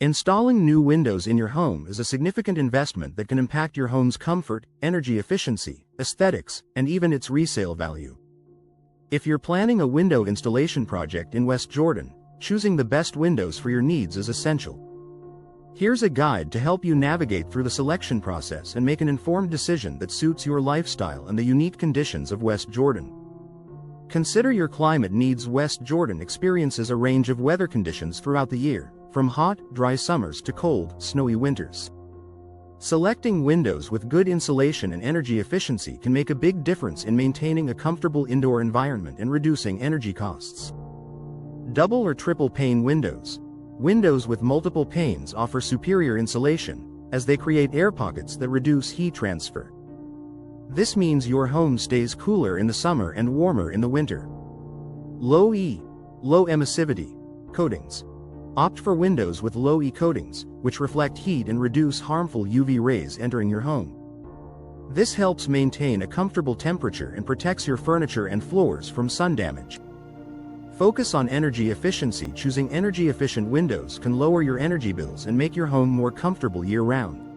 Installing new windows in your home is a significant investment that can impact your home's comfort, energy efficiency, aesthetics, and even its resale value. If you're planning a window installation project in West Jordan, choosing the best windows for your needs is essential. Here's a guide to help you navigate through the selection process and make an informed decision that suits your lifestyle and the unique conditions of West Jordan. Consider your climate needs. West Jordan experiences a range of weather conditions throughout the year, from hot, dry summers to cold, snowy winters. Selecting windows with good insulation and energy efficiency can make a big difference in maintaining a comfortable indoor environment and reducing energy costs. Double or triple pane windows. Windows with multiple panes offer superior insulation, as they create air pockets that reduce heat transfer. This means your home stays cooler in the summer and warmer in the winter. Low emissivity coatings. Opt for windows with low E coatings, which reflect heat and reduce harmful UV rays entering your home. This helps maintain a comfortable temperature and protects your furniture and floors from sun damage. Focus on energy efficiency. Choosing energy-efficient windows can lower your energy bills and make your home more comfortable year-round.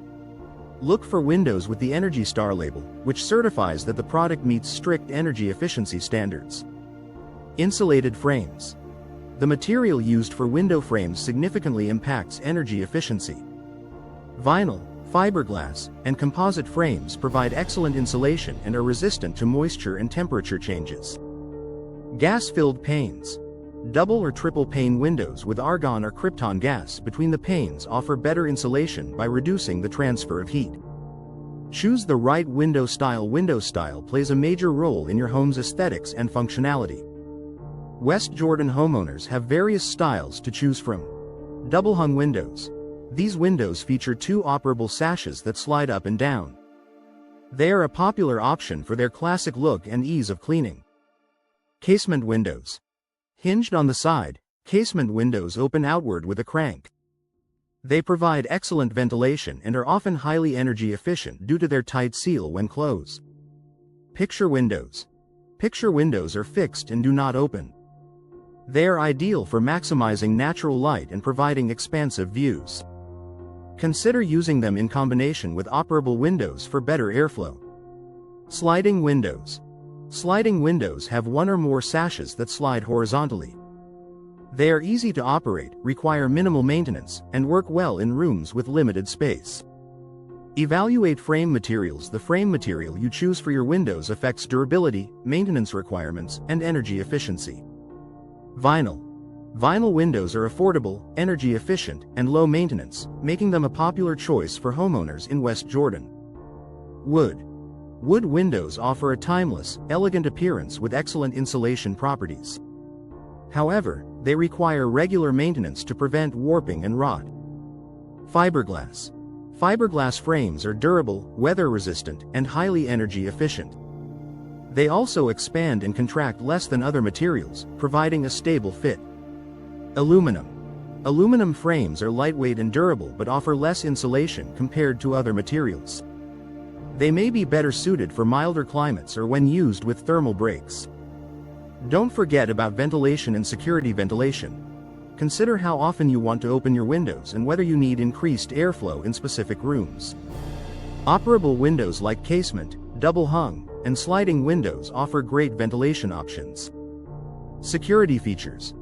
Look for windows with the ENERGY STAR label, which certifies that the product meets strict energy efficiency standards. Insulated frames. The material used for window frames significantly impacts energy efficiency. Vinyl, fiberglass, and composite frames provide excellent insulation and are resistant to moisture and temperature changes. Gas-filled panes. Double or triple pane windows with argon or krypton gas between the panes offer better insulation by reducing the transfer of heat. Choose the right window style. Window style plays a major role in your home's aesthetics and functionality. West Jordan homeowners have various styles to choose from. Double-hung windows. These windows feature two operable sashes that slide up and down. They are a popular option for their classic look and ease of cleaning. Casement windows. Hinged on the side, casement windows open outward with a crank. They provide excellent ventilation and are often highly energy efficient due to their tight seal when closed. Picture windows. Picture windows are fixed and do not open. They are ideal for maximizing natural light and providing expansive views. Consider using them in combination with operable windows for better airflow. Sliding windows. Sliding windows have one or more sashes that slide horizontally. They are easy to operate, require minimal maintenance, and work well in rooms with limited space. Evaluate frame materials. The frame material you choose for your windows affects durability, maintenance requirements, and energy efficiency. Vinyl. Vinyl windows are affordable, energy efficient, and low maintenance, making them a popular choice for homeowners in West Jordan. Wood. Wood windows offer a timeless, elegant appearance with excellent insulation properties. However, they require regular maintenance to prevent warping and rot. Fiberglass. Fiberglass frames are durable, weather-resistant, and highly energy efficient. They also expand and contract less than other materials, providing a stable fit. Aluminum. Aluminum frames are lightweight and durable but offer less insulation compared to other materials. They may be better suited for milder climates or when used with thermal breaks. Don't forget about ventilation and security. Ventilation. Consider how often you want to open your windows and whether you need increased airflow in specific rooms. Operable windows like casement, double-hung, and sliding windows offer great ventilation options. Security features.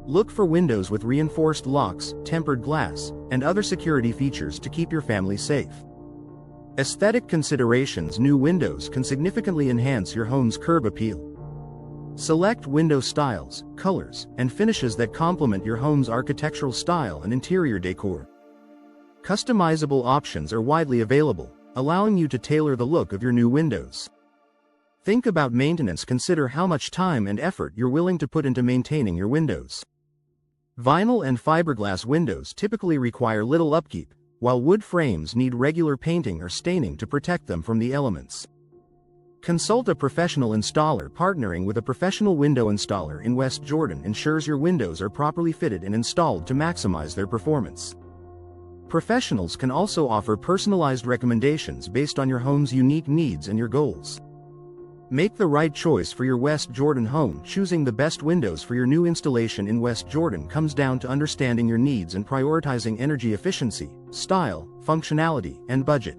Look for windows with reinforced locks, tempered glass, and other security features to keep your family safe. Aesthetic considerations. New windows can significantly enhance your home's curb appeal. Select window styles, colors, and finishes that complement your home's architectural style and interior decor. Customizable options are widely available, allowing you to tailor the look of your new windows. Think about maintenance. Consider how much time and effort you're willing to put into maintaining your windows. Vinyl and fiberglass windows typically require little upkeep, while wood frames need regular painting or staining to protect them from the elements. Consult a professional installer. Partnering with a professional window installer in West Jordan ensures your windows are properly fitted and installed to maximize their performance. Professionals can also offer personalized recommendations based on your home's unique needs and your goals. Make the right choice for your West Jordan home. Choosing the best windows for your new installation in West Jordan comes down to understanding your needs and prioritizing energy efficiency, style, functionality, and budget.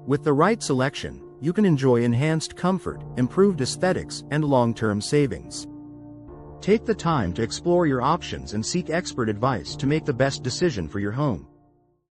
With the right selection, you can enjoy enhanced comfort, improved aesthetics, and long-term savings. Take the time to explore your options and seek expert advice to make the best decision for your home.